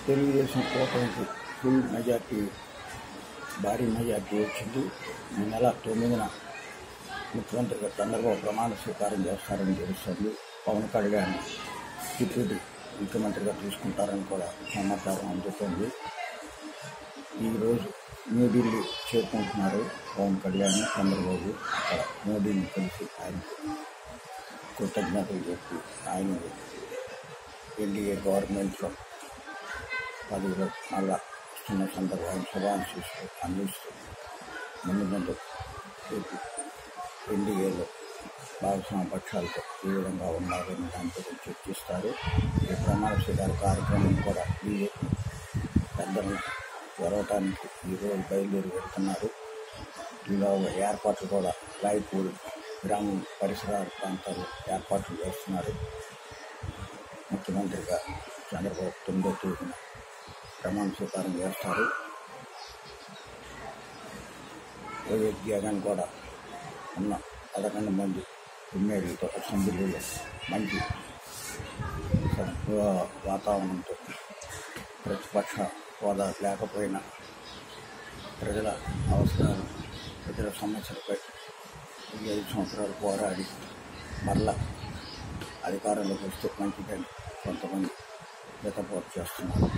తెలుగుదేశం కూటమికి full majority, భారీ majority వచ్చింది. ఈ నెల 9న ముఖ్యమంత్రిగా చంద్రబాబు ప్రమాణ స్వీకారం చేస్తారని తెలుస్తుంది. పవన్ కళ్యాణ్ డిప్యూటీ ముఖ్యమంత్రిగా తీసుకుంటారని కూడా సమాచారం అందుతుంది. ఈరోజు న్యూఢిల్లీ చేరుకుంటున్నారు పవన్ కళ్యాణ్, చంద్రబాబు. అక్కడ మోడీని కలిసి ఆయనకు కృతజ్ఞతలు చెప్పి ఆయన ఎన్డీఏ గవర్నమెంట్లో పదవిలో మళ్ళా వస్తున్న సందర్భాన్ని శుభాకాంక్షలు అందిస్తూ ముందు ఎన్డీఏలో భాగస్వామ్య పక్షాలతో ఏ విధంగా ఉండాలని దాని గురించి చర్చిస్తారు. ఈ ప్రమాణ స్వీకార కార్యక్రమం కూడా బీజేపీ పెద్దలను జరగటానికి ఈరోజు బయలుదేరి వెళ్తున్నారు. ఇలా ఏర్పాట్లు కూడా రాయపూర్ గ్రామం పరిసరాల ప్రాంతాల్లో ఏర్పాట్లు చేస్తున్నారు. ముఖ్యమంత్రిగా చంద్రబాబు 9వ తేదీన ప్రమాణ స్వీకారం చేస్తారు. వైఎస్ జగన్ కూడా ఉన్న 11 మంది ఎమ్మెల్యేలతో అసెంబ్లీలో మంచి వాతావరణంతో ప్రతిపక్ష హోదా లేకపోయినా ప్రజల అవసరాలు, ప్రజల సమస్యలపై 5 సంవత్సరాలు పోరాడి మరలా అధికారంలోకి వస్తే మంచిదని కొంతమంది జతపోటు చేస్తున్నారు.